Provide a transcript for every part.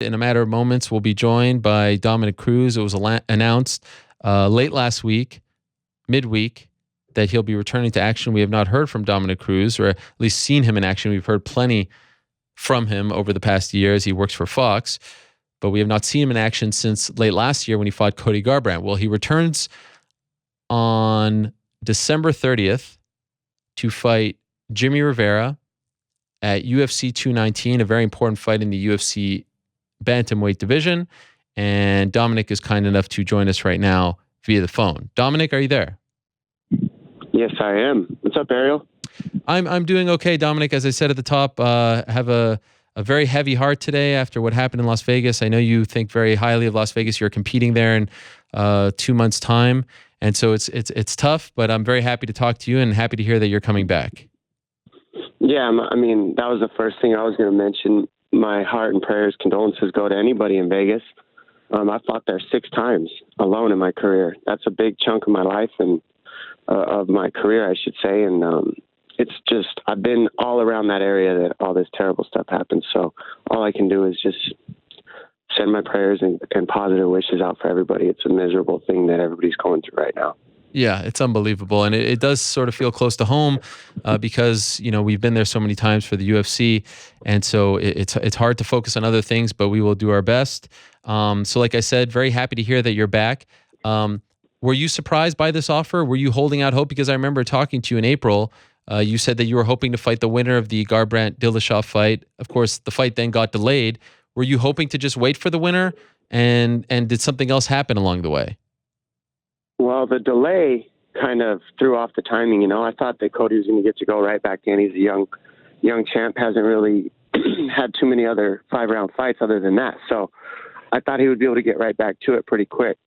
In a matter of moments, we'll be joined by Dominick Cruz. It was announced late last week, midweek, that he'll be returning to action. We have not heard from Dominick Cruz, or at least seen him in action. We've heard plenty from him over the past years. He works for Fox, but we have not seen him in action since late last year when he fought Cody Garbrandt. Well, he returns on December 30th to fight Jimmie Rivera at UFC 219, a very important fight in the UFC bantamweight division. And Dominick is kind enough to join us right now via the phone. Dominick, are you there? Yes, I am. What's up, Ariel? I'm doing okay, Dominick. As I said at the top, have a very heavy heart today after what happened in Las Vegas. I know you think very highly of Las Vegas. You're competing there in 2 months' time, and so it's tough. But I'm very happy to talk to you and happy to hear that you're coming back. Yeah, I mean, that was the first thing I was going to mention. My heart and prayers, condolences go to anybody in Vegas. I fought there 6 times alone in my career. That's a big chunk of my life and of my career, I should say. And it's just, I've been all around that area that all this terrible stuff happens. So all I can do is just send my prayers and positive wishes out for everybody. It's a miserable thing that everybody's going through right now. Yeah, it's unbelievable. And it does sort of feel close to home because, you know, we've been there so many times for the UFC. And so it's hard to focus on other things, but we will do our best. So like I said, very happy to hear that you're back. Were you surprised by this offer? Were you holding out hope? Because I remember talking to you in April. You said that you were hoping to fight the winner of the Garbrandt-Dillashaw fight. Of course, the fight then got delayed. Were you hoping to just wait for the winner? And did something else happen along the way? Well, the delay kind of threw off the timing. You know, I thought that Cody was going to get to go right back in. He's a young champ, hasn't really had too many other 5-round fights other than that. So I thought he would be able to get right back to it pretty quick.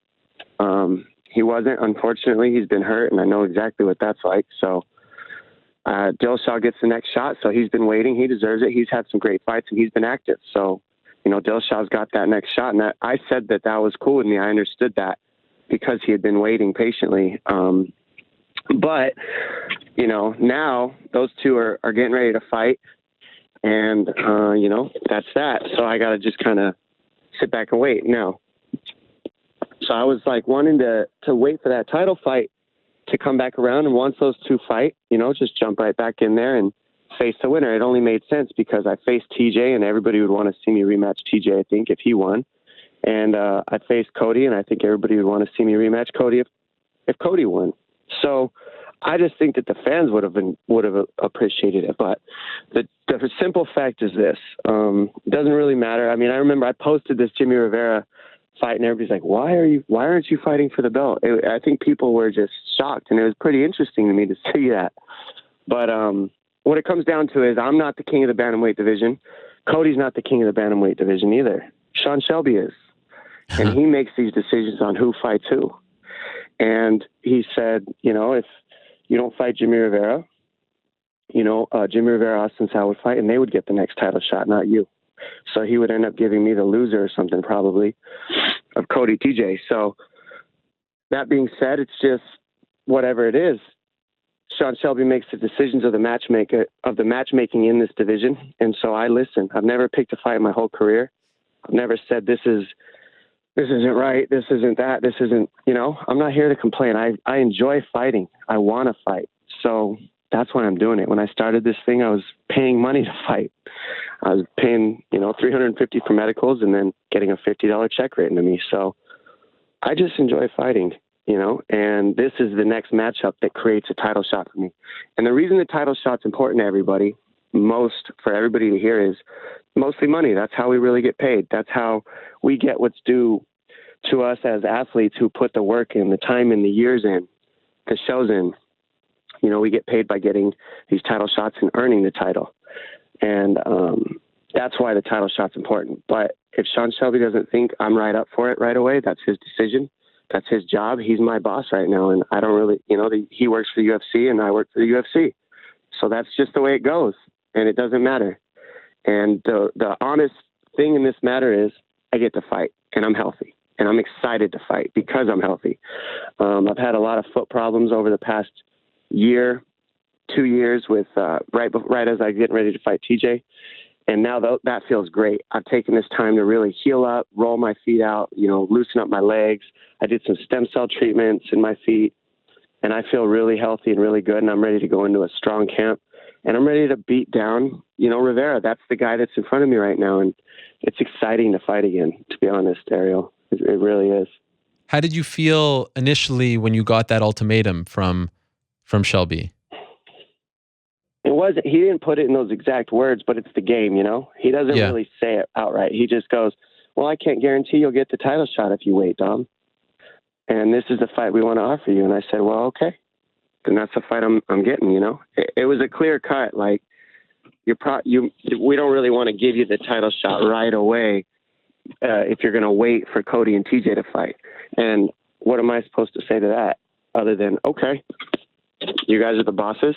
He wasn't, unfortunately. He's been hurt, and I know exactly what that's like. So Dillashaw gets the next shot, so he's been waiting. He deserves it. He's had some great fights, and he's been active. So, you know, Dillashaw's got that next shot, and I said that was cool with me. I understood that, because he had been waiting patiently. But, you know, now those two are getting ready to fight. And, you know, that's that. So I got to just kind of sit back and wait now. So I was like wanting to wait for that title fight to come back around. And once those two fight, you know, just jump right back in there and face the winner. It only made sense because I faced TJ and everybody would want to see me rematch TJ, I think, if he won. And I faced Cody, and I think everybody would want to see me rematch Cody if Cody won. So I just think that the fans would have appreciated it. But the simple fact is this: it doesn't really matter. I mean, I remember I posted this Jimmie Rivera fight, and everybody's like, "Why aren't you fighting for the belt?" I think people were just shocked, and it was pretty interesting to me to see that. But what it comes down to is I'm not the king of the bantamweight division. Cody's not the king of the bantamweight division either. Sean Shelby is. And he makes these decisions on who fights who. And he said, you know, if you don't fight Jimmie Rivera, you know, Jimmie Rivera, Austin Sal would fight, and they would get the next title shot, not you. So he would end up giving me the loser or something, probably, of Cody TJ. So that being said, it's just whatever it is. Sean Shelby makes the decisions of the matchmaking in this division. And so I listen. I've never picked a fight in my whole career. I've never said this isn't right, this isn't that, this isn't, you know, I'm not here to complain. I enjoy fighting. I want to fight. So that's why I'm doing it. When I started this thing, I was paying money to fight. I was paying, you know, $350 for medicals and then getting a $50 check written to me. So I just enjoy fighting, you know, and this is the next matchup that creates a title shot for me. And the reason the title shot's important to everybody, for everybody to hear, is mostly money. That's how we really get paid. That's how we get what's due to us as athletes who put the work in, the time in, the years in, the shows in. You know, we get paid by getting these title shots and earning the title. And that's why the title shot's important. But if Sean Shelby doesn't think I'm right up for it right away, that's his decision. That's his job. He's my boss right now. And I don't really, you know, he works for the UFC and I work for the UFC. So that's just the way it goes. And it doesn't matter. And the honest thing in this matter is I get to fight and I'm healthy and I'm excited to fight because I'm healthy. I've had a lot of foot problems over the past year, 2 years with right as I get ready to fight TJ. And now that feels great. I've taken this time to really heal up, roll my feet out, loosen up my legs. I did some stem cell treatments in my feet, and I feel really healthy and really good. And I'm ready to go into a strong camp, and I'm ready to beat down, Rivera. That's the guy that's in front of me right now. And it's exciting to fight again, to be honest, Ariel. It really is. How did you feel initially when you got that ultimatum from Shelby? He didn't put it in those exact words, but it's the game, He doesn't really say it outright. He just goes, well, I can't guarantee you'll get the title shot if you wait, Dom. And this is the fight we want to offer you. And I said, well, okay. Then that's the fight I'm getting, It was a clear cut. Like, we don't really want to give you the title shot right away if you're going to wait for Cody and TJ to fight. And what am I supposed to say to that other than, okay, you guys are the bosses.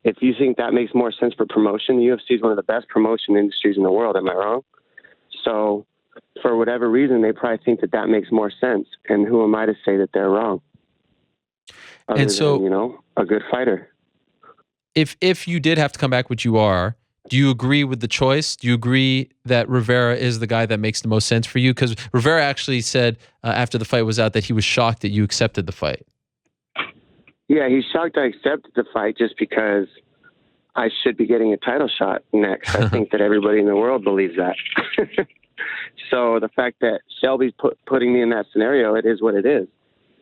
If you think that makes more sense for promotion, the UFC is one of the best promotion industries in the world. Am I wrong? So for whatever reason, they probably think that makes more sense. And who am I to say that they're wrong? Other than, a good fighter. If you did have to come back, which you are, do you agree with the choice? Do you agree that Rivera is the guy that makes the most sense for you? Because Rivera actually said after the fight was out that he was shocked that you accepted the fight. Yeah, he's shocked I accepted the fight just because I should be getting a title shot next. I think that everybody in the world believes that. So the fact that Shelby's putting me in that scenario, it is what it is.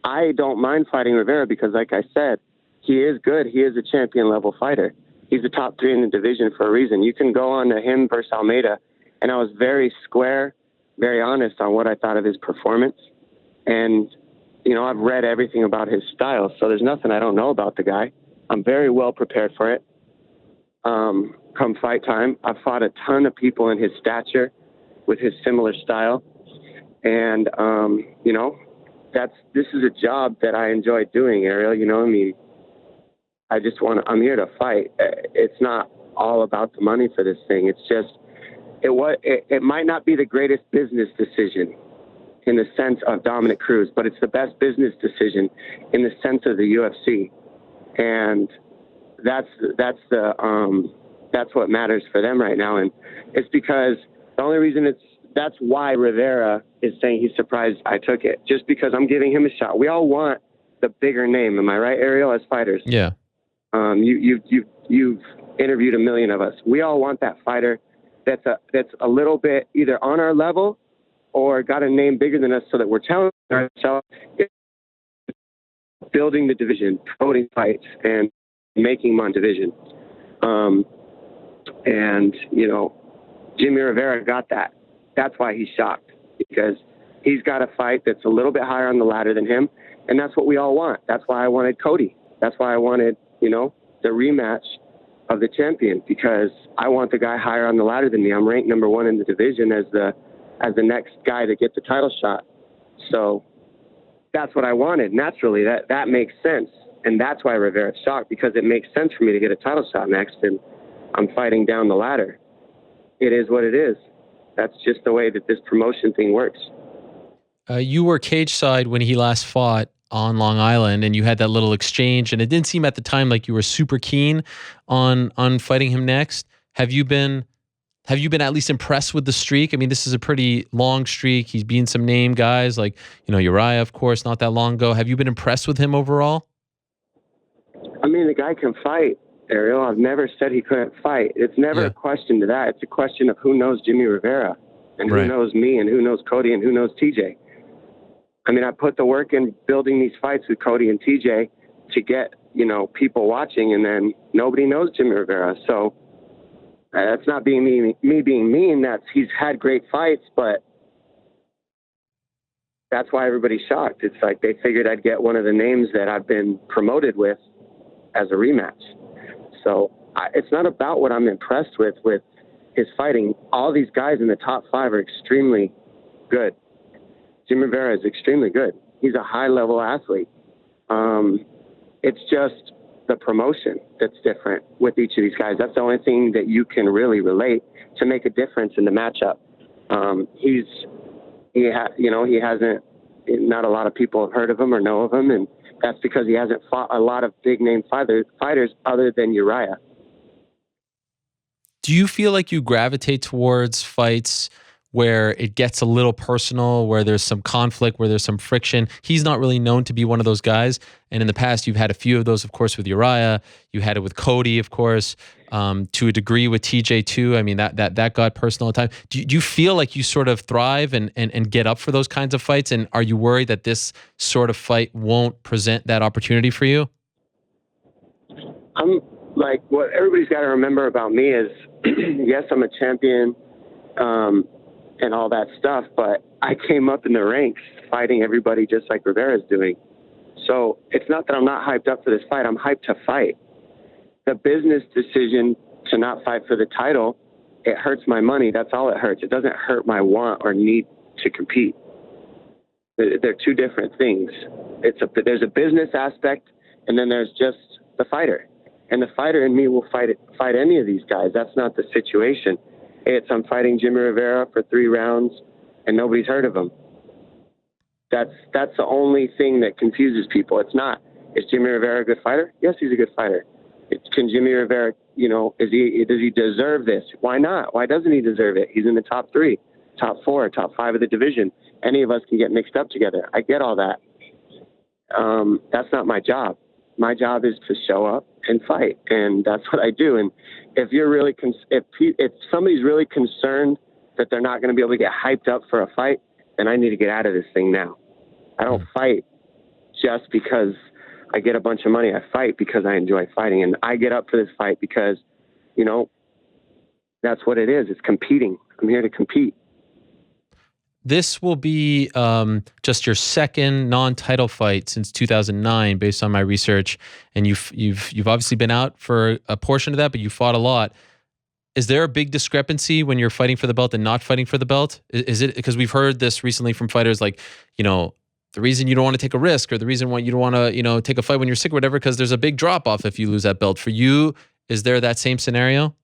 I don't mind fighting Rivera because, like I said, he is good. He is a champion-level fighter. He's the top 3 in the division for a reason. You can go on to him versus Almeida, and I was very square, very honest on what I thought of his performance. And I've read everything about his style, so there's nothing I don't know about the guy. I'm very well prepared for it. Come fight time, I've fought a ton of people in his stature with his similar style. And, this is a job that I enjoy doing, Ariel. I'm here to fight. It's not all about the money for this thing. It's just, it might not be the greatest business decision in the sense of Dominick Cruz, but it's the best business decision in the sense of the UFC. And that's what matters for them right now. And it's because the only reason that's why Rivera is saying he's surprised I took it, just because I'm giving him a shot. We all want the bigger name. Am I right, Ariel, as fighters? Yeah. You've interviewed a million of us. We all want that fighter that's a little bit either on our level or got a name bigger than us, so that we're telling ourselves building the division, promoting fights, and making them on division. Jimmie Rivera got that. That's why he's shocked, because he's got a fight that's a little bit higher on the ladder than him, and that's what we all want. That's why I wanted Cody. That's why I wanted, the rematch of the champion, because I want the guy higher on the ladder than me. I'm ranked number 1 in the division as the next guy to get the title shot. So that's what I wanted. Naturally, that makes sense. And that's why Rivera's shocked, because it makes sense for me to get a title shot next, and I'm fighting down the ladder. It is what it is. That's just the way that this promotion thing works. You were cage side when he last fought on Long Island, and you had that little exchange, and it didn't seem at the time like you were super keen on fighting him next. Have you been at least impressed with the streak? I mean, this is a pretty long streak. He's beaten some name guys like, Uriah, of course, not that long ago. Have you been impressed with him overall? I mean, the guy can fight, Ariel. I've never said he couldn't fight. It's never a question to that. It's a question of who knows Jimmie Rivera, and who knows me, and who knows Cody, and who knows TJ. I mean, I put the work in building these fights with Cody and TJ to get, people watching, and then nobody knows Jimmie Rivera. So that's not being me being mean. He's had great fights, but that's why everybody's shocked. It's like they figured I'd get one of the names that I've been promoted with as a rematch. So it's not about what I'm impressed with his fighting. All these guys in the top 5 are extremely good. Jimmie Rivera is extremely good. He's a high-level athlete. It's just the promotion that's different with each of these guys. That's the only thing that you can really relate to make a difference in the matchup. He hasn't, not a lot of people have heard of him or know of him, and that's because he hasn't fought a lot of big-name fighters other than Uriah. Do you feel like you gravitate towards fights where it gets a little personal, where there's some conflict, where there's some friction? He's not really known to be one of those guys. And in the past, you've had a few of those, of course, with Uriah. You had it with Cody, of course, to a degree with TJ too. I mean, that got personal at times. Do you feel like you sort of thrive and get up for those kinds of fights? And are you worried that this sort of fight won't present that opportunity for you? I'm like, what everybody's got to remember about me is, yes, I'm a champion, and all that stuff, but I came up in the ranks fighting everybody just like Rivera's doing. So it's not that I'm not hyped up for this fight. I'm hyped to fight. The business decision to not fight for the title, it hurts my money. That's all it hurts. It doesn't hurt my want or need to compete. They're two different things. There's a business aspect, and then there's just the fighter. And the fighter in me will fight any of these guys. That's not the situation. I'm fighting Jimmie Rivera for 3 rounds, and nobody's heard of him. That's the only thing that confuses people. It's not, is Jimmie Rivera a good fighter? Yes, he's a good fighter. Can Jimmie Rivera, does he deserve this? Why not? Why doesn't he deserve it? He's in the top 3, top 4, top 5 of the division. Any of us can get mixed up together. I get all that. That's not my job. My job is to show up and fight, and that's what I do. And if you're really, if somebody's really concerned that they're not going to be able to get hyped up for a fight, then I need to get out of this thing now. I don't fight just because I get a bunch of money. I fight because I enjoy fighting, and I get up for this fight because, that's what it is. It's competing. I'm here to compete. This will be just your second non-title fight since 2009, based on my research. And you've obviously been out for a portion of that, but you fought a lot. Is there a big discrepancy when you're fighting for the belt and not fighting for the belt? Is it because we've heard this recently from fighters like, the reason you don't want to take a risk, or the reason why you don't want to, take a fight when you're sick or whatever, because there's a big drop off if you lose that belt. For you, is there that same scenario?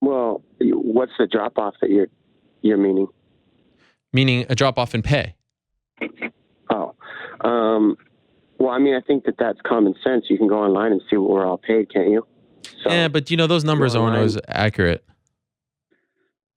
Well, what's the drop off that you're meaning? Meaning a drop off in pay. Oh, well, I mean, I think that's common sense. You can go online and see what we're all paid, can't you? So, yeah, but those numbers aren't always accurate.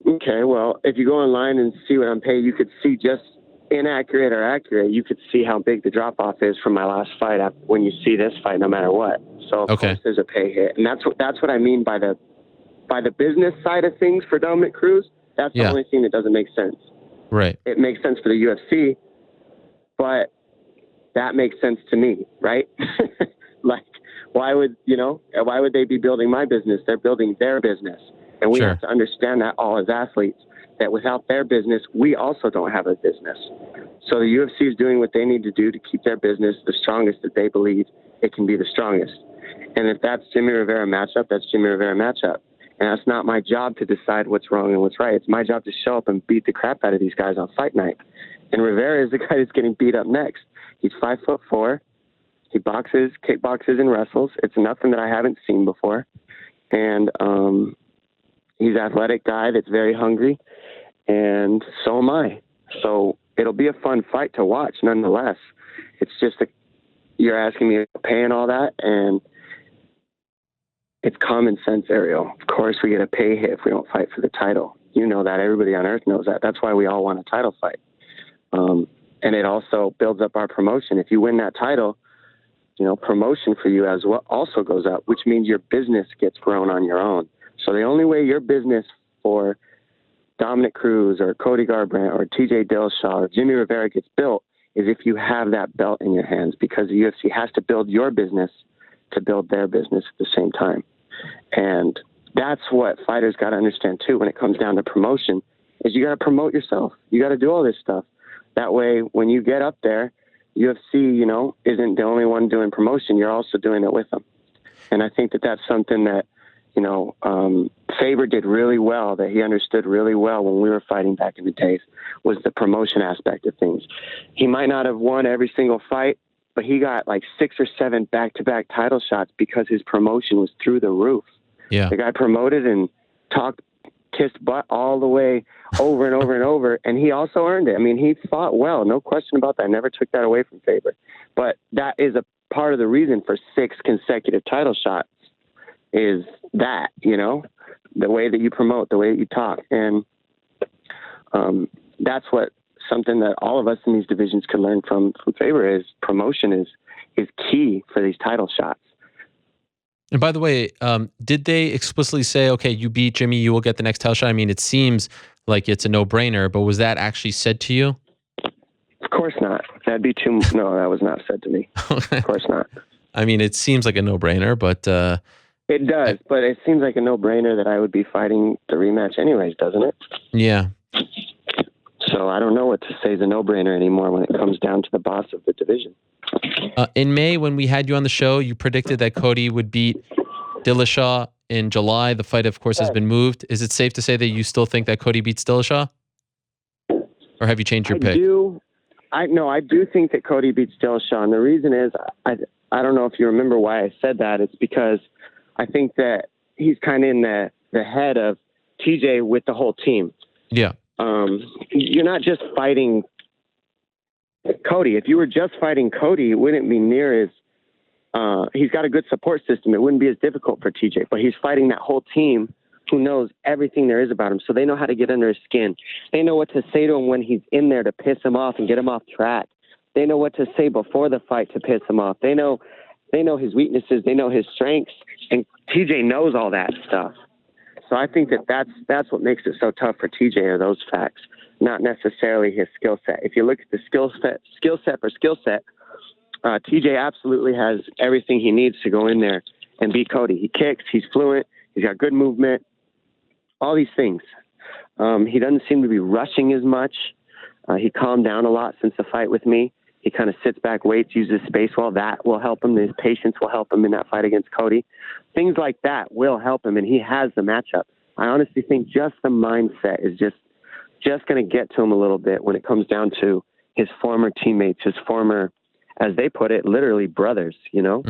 Okay, well, if you go online and see what I'm paid, you could see just inaccurate or accurate. You could see how big the drop off is from my last fight when you see this fight, no matter what. So of course there's a pay hit, and that's what I mean by the business side of things for Dominick Cruz. That's the only thing that doesn't make sense. Right. It makes sense for the UFC, but that makes sense to me, right? Like, why would they be building my business? They're building their business. And we have to understand that all as athletes, that without their business, we also don't have a business. So the UFC is doing what they need to do to keep their business the strongest that they believe it can be the strongest. And if that's Jimmie Rivera matchup, that's Jimmie Rivera matchup. And that's not my job to decide what's wrong and what's right. It's my job to show up and beat the crap out of these guys on fight night. And Rivera is the guy that's getting beat up next. He's 5'4". He boxes, kickboxes, and wrestles. It's nothing that I haven't seen before. And he's an athletic guy that's very hungry. And so am I. So it'll be a fun fight to watch nonetheless. It's just you're asking me to pay and all that, and it's common sense, Ariel. Of course we get a pay hit if we don't fight for the title. You know that. Everybody on earth knows that. That's why we all want a title fight. And it also builds up our promotion. If you win that title, promotion for you as well also goes up, which means your business gets grown on your own. So the only way your business for Dominick Cruz or Cody Garbrandt or TJ Dillashaw or Jimmie Rivera gets built is if you have that belt in your hands, because the UFC has to build your business to build their business at the same time. And that's what fighters got to understand too when it comes down to promotion, is you got to promote yourself. You got to do all this stuff. That way, when you get up there, UFC, isn't the only one doing promotion. You're also doing it with them. And I think that that's something that, Faber did really well, that he understood really well when we were fighting back in the days, was the promotion aspect of things. He might not have won every single fight, but he got like 6 or 7 back-to-back title shots because his promotion was through the roof. Yeah. The guy promoted and kissed butt all the way over and over and over, and he also earned it. I mean, he fought well, no question about that. I never took that away from Faber. But that is a part of the reason for 6 consecutive title shots is that, the way that you promote, the way that you talk. And that's what something that all of us in these divisions can learn from Faber is promotion is key for these title shots. And by the way, did they explicitly say, okay, you beat Jimmie, you will get the next title shot? I mean, it seems like it's a no-brainer, but was that actually said to you? Of course not. That'd be too... No, that was not said to me. Of course not. I mean, it seems like a no-brainer, but... it does, but it seems like a no-brainer that I would be fighting the rematch anyways, doesn't it? Yeah. So I don't know what to say is a no-brainer anymore when it comes down to the boss of the division. In May, when we had you on the show, you predicted that Cody would beat Dillashaw in July. The fight, of course, has been moved. Is it safe to say that you still think that Cody beats Dillashaw? Or have you changed your pick? I do think that Cody beats Dillashaw. And the reason is, I don't know if you remember why I said that. It's because I think that he's kind of in the head of TJ with the whole team. Yeah. You're not just fighting Cody. If you were just fighting Cody, it wouldn't be near as he's got a good support system. It wouldn't be as difficult for TJ, but he's fighting that whole team who knows everything there is about him. So they know how to get under his skin. They know what to say to him when he's in there to piss him off and get him off track. They know what to say before the fight to piss him off. They know his weaknesses. They know his strengths, and TJ knows all that stuff. So I think that's what makes it so tough for TJ are those facts, not necessarily his skill set. If you look at the skill set, TJ absolutely has everything he needs to go in there and beat Cody. He kicks, he's fluent, he's got good movement, all these things. He doesn't seem to be rushing as much. He calmed down a lot since the fight with me. He kind of sits back, waits, uses space well. That will help him. His patience will help him in that fight against Cody. Things like that will help him, and he has the matchup. I honestly think just the mindset is just going to get to him a little bit when it comes down to his former teammates, his former, as they put it, literally brothers, you know?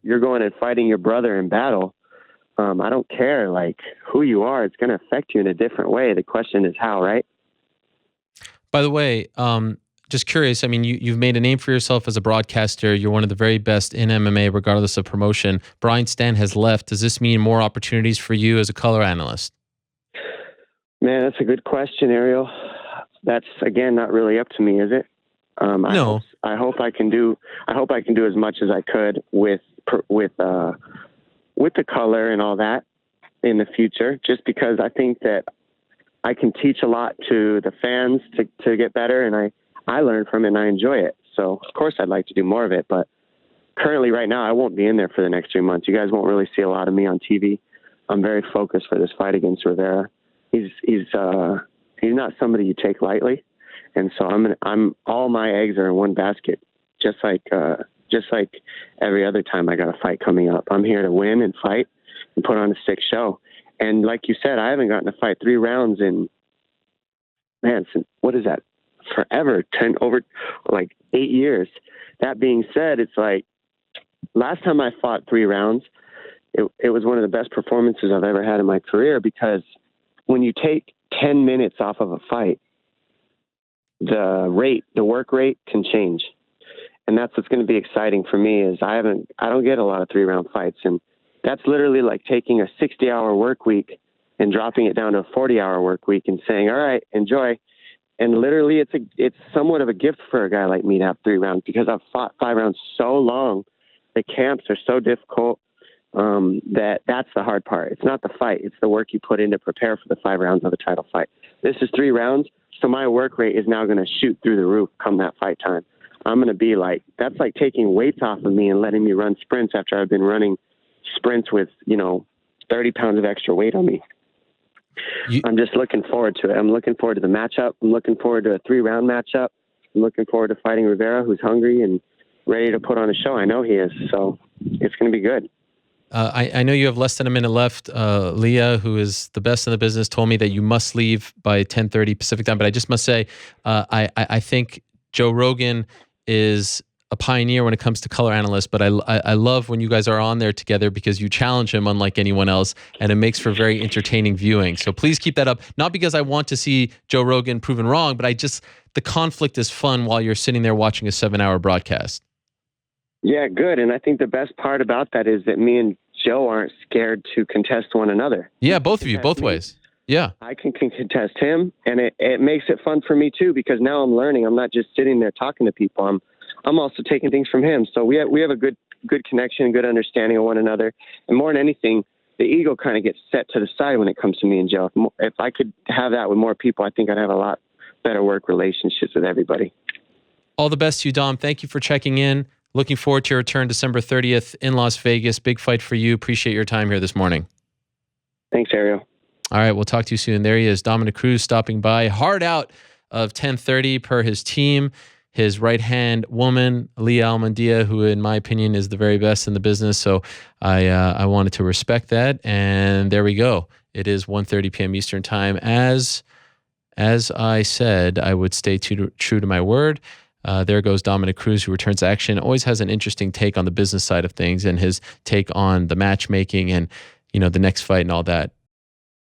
You're going and fighting your brother in battle. I don't care, like, who you are. It's going to affect you in a different way. The question is how, right? By the way, just curious, I mean, you've made a name for yourself as a broadcaster. You're one of the very best in MMA, regardless of promotion. Brian Stann has left. Does this mean more opportunities for you as a color analyst? Man, that's a good question, Ariel. That's, again, not really up to me, is it? No. I hope I can do as much as I could with the color and all that in the future, just because I think that I can teach a lot to the fans to get better, and I learn from it and I enjoy it. So of course I'd like to do more of it, but currently right now I won't be in there for the next 3 months. You guys won't really see a lot of me on TV. I'm very focused for this fight against Rivera. He's not somebody you take lightly. And so I'm all my eggs are in one basket, just like every other time I got a fight coming up. I'm here to win and fight and put on a sick show. And like you said, I haven't gotten to fight 3 rounds in, since, what is that? Forever, 8 years. That being said, it's like last time I fought 3 rounds, it was one of the best performances I've ever had in my career, because when you take 10 minutes off of a fight, the work rate can change. And that's what's going to be exciting for me is I don't get a lot of 3-round fights. And that's literally like taking a 60-hour work week and dropping it down to a 40-hour work week and saying, all right, enjoy. And literally it's somewhat of a gift for a guy like me to have 3 rounds, because I've fought 5 rounds so long. The camps are so difficult that's the hard part. It's not the fight. It's the work you put in to prepare for the 5 rounds of a title fight. This is 3 rounds. So my work rate is now going to shoot through the roof come that fight time. I'm going to be like, that's like taking weights off of me and letting me run sprints after I've been running sprints with, 30 pounds of extra weight on me. I'm just looking forward to it. I'm looking forward to the matchup. I'm looking forward to a 3-round matchup. I'm looking forward to fighting Rivera, who's hungry and ready to put on a show. I know he is. So it's going to be good. I know you have less than a minute left. Leah, who is the best in the business, told me that you must leave by 10:30 Pacific time. But I just must say, I think Joe Rogan is a pioneer when it comes to color analysts, but I love when you guys are on there together, because you challenge him unlike anyone else, and it makes for very entertaining viewing. So please keep that up. Not because I want to see Joe Rogan proven wrong, but the conflict is fun while you're sitting there watching a 7-hour broadcast. Yeah, good. And I think the best part about that is that me and Joe aren't scared to contest one another. Yeah, both of you, both me. ways. Yeah. I can contest him, and it makes it fun for me too, because now I'm learning. I'm not just sitting there talking to people. I'm also taking things from him. So we have a good connection, good understanding of one another. And more than anything, the ego kind of gets set to the side when it comes to me and Joe. If I could have that with more people, I think I'd have a lot better work relationships with everybody. All the best to you, Dom. Thank you for checking in. Looking forward to your return December 30th in Las Vegas. Big fight for you. Appreciate your time here this morning. Thanks, Ariel. All right, we'll talk to you soon. There he is, Dominick Cruz, stopping by. Hard out of 10:30 per his team. His right-hand woman, Leah Almandia, who in my opinion is the very best in the business. So I wanted to respect that. And there we go. It is 1:30 p.m. Eastern time. As I said, I would stay true to my word. There goes Dominick Cruz, who returns to action. Always has an interesting take on the business side of things and his take on the matchmaking and, the next fight and all that.